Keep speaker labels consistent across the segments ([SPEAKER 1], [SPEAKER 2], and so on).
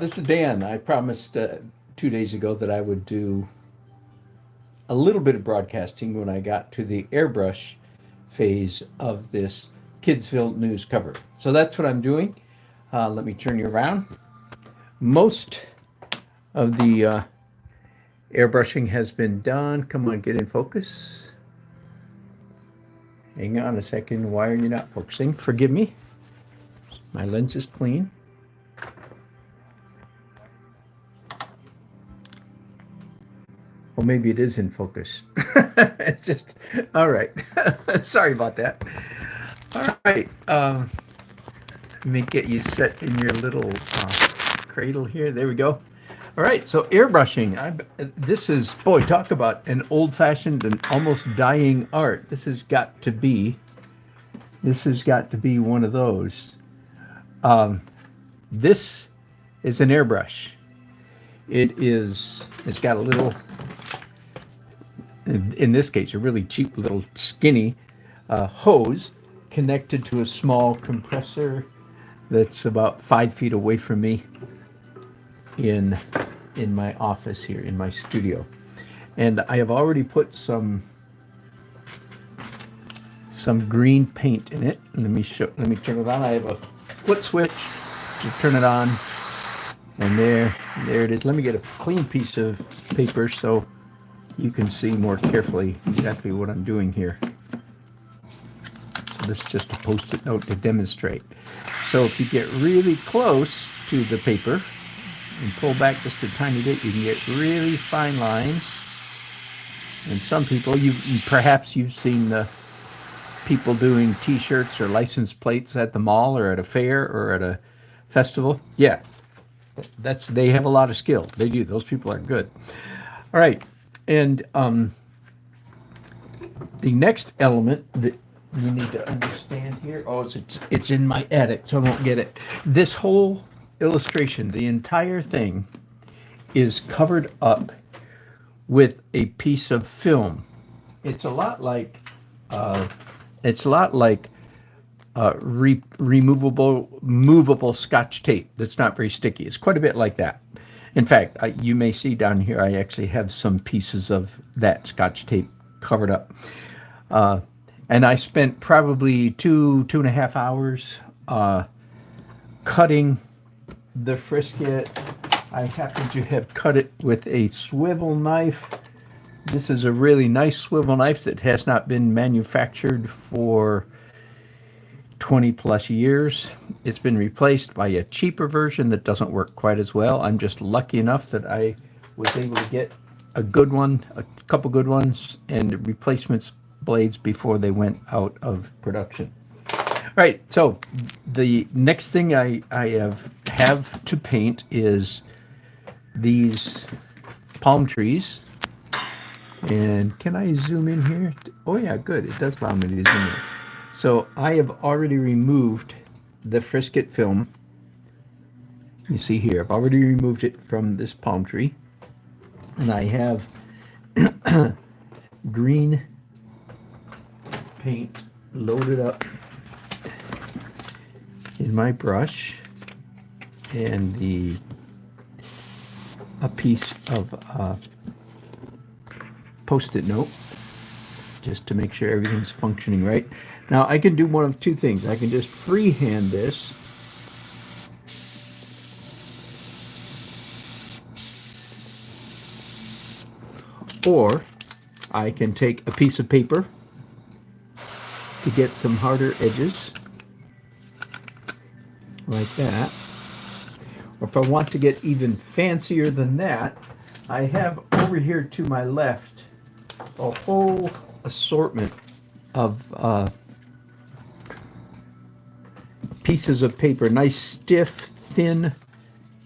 [SPEAKER 1] This is Dan. I promised 2 days ago that I would do a little bit of broadcasting when I got to the airbrush phase of this Kidsville news cover. So that's what I'm doing. Let me turn you around. Most of the airbrushing has been done. Come on, get in focus. Hang on a second. Why are you not focusing? Forgive me. My lens is clean. Well, maybe it is in focus. It's just, all right. Sorry about that. All right. Let me get you set in your little cradle here. There we go. All right. So airbrushing. This is, boy, talk about an old-fashioned and almost dying art. This has got to be one of those. This is an airbrush. It's got a little, in this case, a really cheap little skinny hose connected to a small compressor that's about 5 feet away from me in my office here, in my studio. And I have already put some green paint in it. Let me turn it on. I have a foot switch to turn it on. And there it is. Let me get a clean piece of paper so you can see more carefully exactly what I'm doing here. So this is just a post-it note to demonstrate. So if you get really close to the paper and pull back just a tiny bit, you can get really fine lines. And some people, perhaps you've seen the people doing T-shirts or license plates at the mall or at a fair or at a festival. Yeah, they have a lot of skill. They do. Those people are good. All right, and the next element that you need to understand here. Oh, it's in my edit, so I won't get it. This whole illustration, the entire thing, is covered up with a piece of film. It's a lot like movable Scotch tape that's not very sticky. It's quite a bit like that. In fact, you may see down here, I actually have some pieces of that Scotch tape covered up. And I spent probably 2.5 hours cutting the frisket. I happen to have cut it with a swivel knife. This is a really nice swivel knife that has not been manufactured for 20 plus years. It's been replaced by a cheaper version that doesn't work quite as well. I'm just lucky enough that I was able to get a good one, a couple good ones, and replacements blades before they went out of production. All right, so the next thing I have to paint is these palm trees. And can I zoom in here? Oh yeah, good. It does allow me to zoom in. So I have already removed the frisket film. You see here, I've already removed it from this palm tree. And I have green paint loaded up in my brush and a piece of post-it note just to make sure everything's functioning right. Now I can do one of two things. I can just freehand this, or I can take a piece of paper to get some harder edges like that. Or if I want to get even fancier than that, I have over here to my left a whole assortment of pieces of paper, nice stiff, thin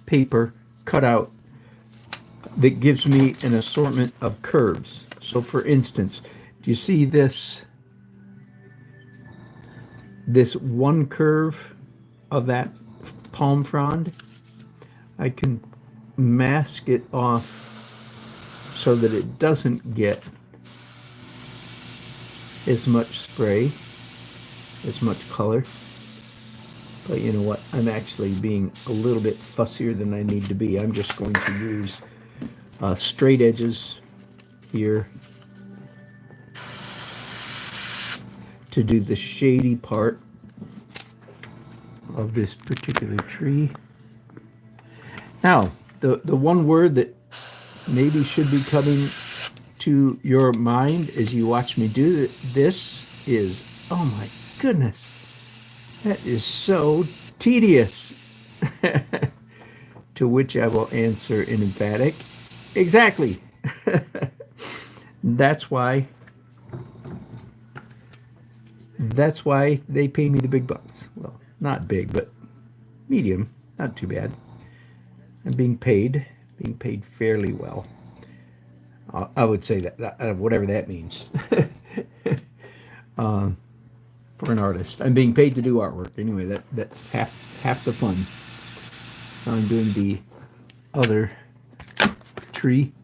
[SPEAKER 1] paper cut out that gives me an assortment of curves. So for instance, do you see this one curve of that palm frond? I can mask it off so that it doesn't get as much spray, as much color. But you know what? I'm actually being a little bit fussier than I need to be. I'm just going to use straight edges here to do the shady part of this particular tree. Now, the one word that maybe should be coming to your mind as you watch me do this is, oh my goodness, that is so tedious. To which I will answer in emphatic, exactly. That's why they pay me the big bucks. Well, not big, but medium, not too bad. I'm being paid fairly well. I would say that whatever that means. um, for an artist, I'm being paid to do artwork. Anyway, that's half the fun. I'm doing the other tree,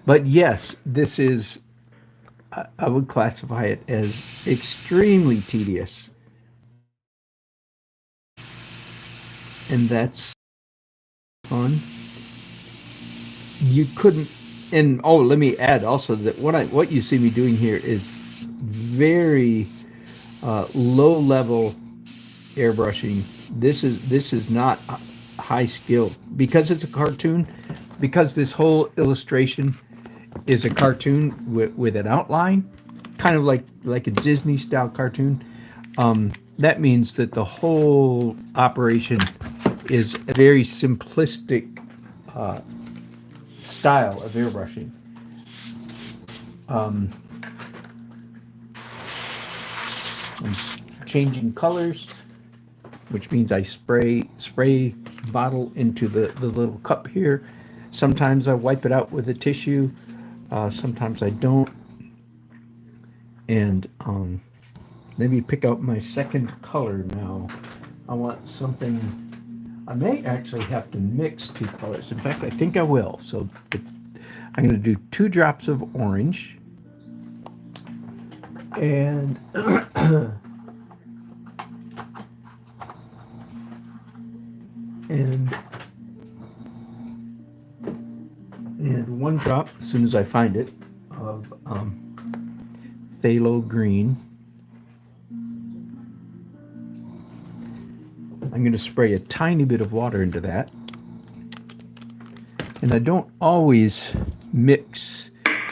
[SPEAKER 1] but yes, this is. I would classify it as extremely tedious, and that's fun. You couldn't, and oh, let me add also that what you see me doing here is very low level airbrushing. This is not high skill because it's a cartoon. Because this whole illustration is a cartoon with an outline, kind of like a Disney style cartoon. That means that the whole operation is a very simplistic style of airbrushing. Um, I'm changing colors, which means I spray bottle into the little cup here. Sometimes I wipe it out with a tissue. Sometimes I don't. And let me pick out my second color now. I want something. I may actually have to mix two colors. In fact, I think I will. So I'm going to do 2 drops of orange. And and 1 drop, as soon as I find it, of phthalo green. I'm going to spray a tiny bit of water into that. And I don't always mix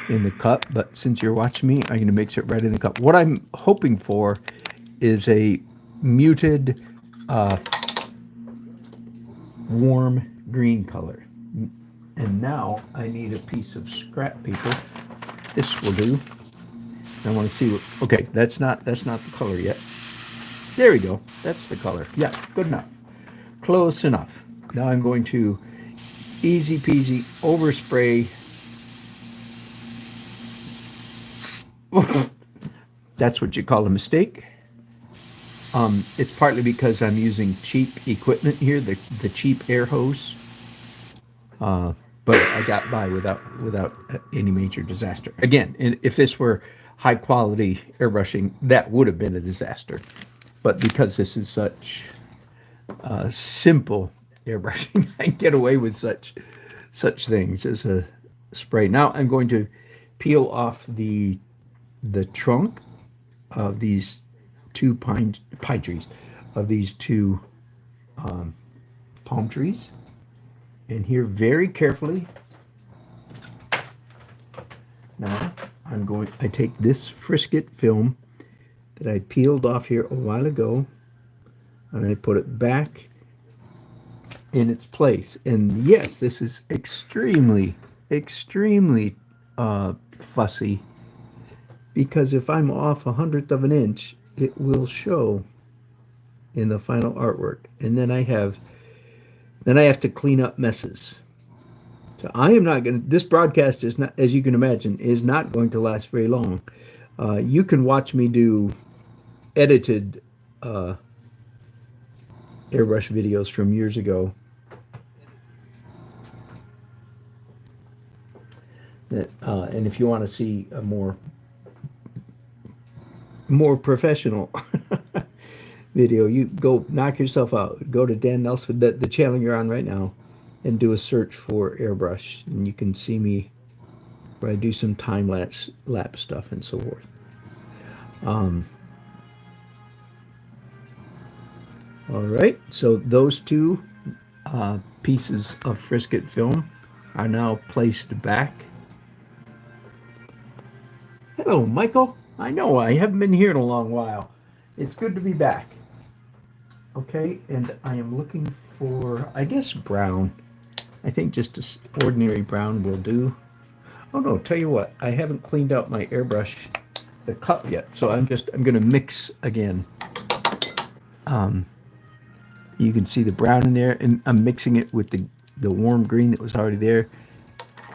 [SPEAKER 1] in the cup, but since you're watching me, I'm going to mix it right in the cup. What I'm hoping for is a muted, warm green color. And now I need a piece of scrap paper. This will do. I want to see what, okay, that's not the color yet. There we go. That's the color. Yeah, good enough. Close enough. Now I'm going to easy peasy overspray. That's what you call a mistake. It's partly because I'm using cheap equipment here, the cheap air hose. But I got by without any major disaster. Again, if this were high quality airbrushing, that would have been a disaster. But because this is such simple airbrushing, I get away with such things as a spray. Now I'm going to peel off the trunk of these 2 pine trees, of these 2 palm trees. And here, very carefully, now I take this Frisket film that I peeled off here a while ago, and I put it back in its place. And yes, this is extremely, extremely fussy, because if I'm off 1/100th of an inch, it will show in the final artwork. And then I have to clean up messes. So I am not going to, this broadcast is not, as you can imagine, is not going to last very long. You can watch me do edited airbrush videos from years ago. And if you want to see a more professional video. You go knock yourself out. Go to Dan Nelson, the channel you're on right now, and do a search for airbrush, and you can see me where I do some time lapse stuff and so forth. All right, so those two pieces of Frisket film are now placed back. Hello, Michael. I know I haven't been here in a long while. It's good to be back. Okay, and I am looking for, I guess, brown. I think just an ordinary brown will do. Oh no, tell you what, I haven't cleaned out my airbrush, the cup yet, so I'm gonna mix again. You can see the brown in there, and I'm mixing it with the warm green that was already there.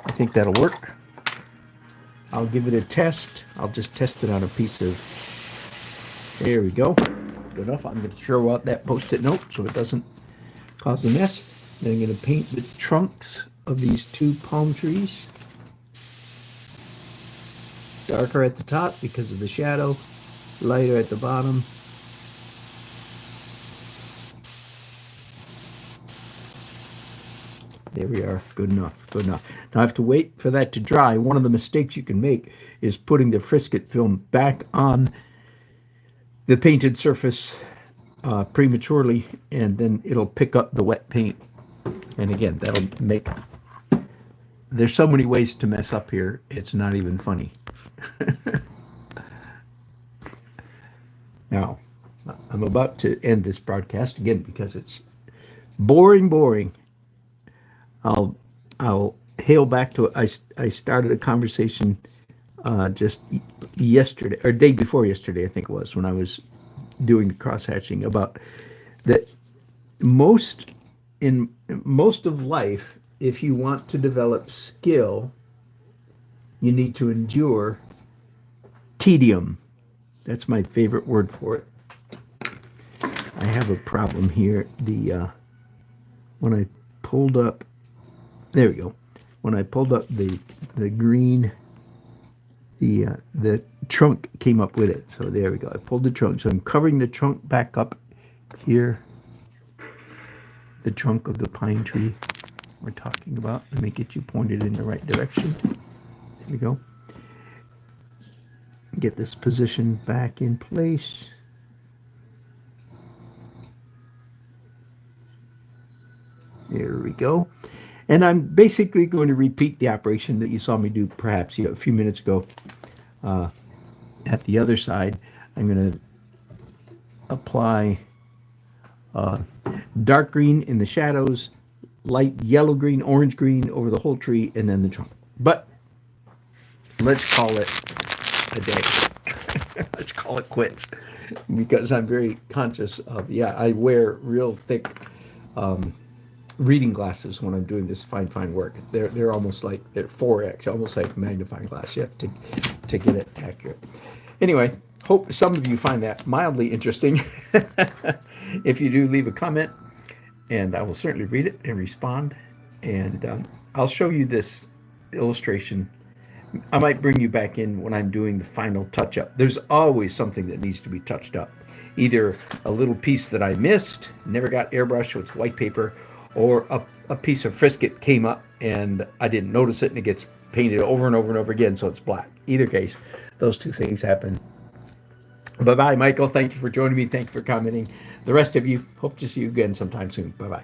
[SPEAKER 1] I think that'll work. I'll give it a test. I'll just test it on a piece of, there we go. Good enough. I'm going to throw out that Post-it note so it doesn't cause a mess. Then I'm going to paint the trunks of these two palm trees. Darker at the top because of the shadow, lighter at the bottom. There we are. Good enough. Good enough. Now I have to wait for that to dry. One of the mistakes you can make is putting the Frisket film back on the painted surface prematurely, and then it'll pick up the wet paint. And again, that'll make... There's so many ways to mess up here, it's not even funny. Now, I'm about to end this broadcast again because it's boring. I'll hail back to it. I started a conversation just yesterday, or day before yesterday, I think it was, when I was doing the cross-hatching, about that in most of life, if you want to develop skill, you need to endure tedium. That's my favorite word for it. I have a problem here. When I pulled up, there we go. When I pulled up the green, the trunk came up with it. So there we go. I pulled the trunk. So I'm covering the trunk back up here. The trunk of the pine tree we're talking about. Let me get you pointed in the right direction. There we go. Get this position back in place. There we go. And I'm basically going to repeat the operation that you saw me do perhaps a few minutes ago at the other side. I'm going to apply dark green in the shadows, light yellow green, orange green over the whole tree, and then the trunk. But let's call it a day. Let's call it quits, because I'm very conscious of, I wear real thick reading glasses when I'm doing this fine work. They're almost like, they're 4x, almost like magnifying glass. You have to get it accurate. Anyway, hope some of you find that mildly interesting. If you do, leave a comment, and I will certainly read it and respond. And I'll show you this illustration. I might bring you back in when I'm doing the final touch-up. There's always something that needs to be touched up. Either a little piece that I missed, never got airbrushed, so it's white paper, or a piece of Frisket came up and I didn't notice it and it gets painted over and over and over again, so it's black. Either case, those two things happen. Bye-bye, Michael. Thank you for joining me. Thank you for commenting. The rest of you, hope to see you again sometime soon. Bye-bye.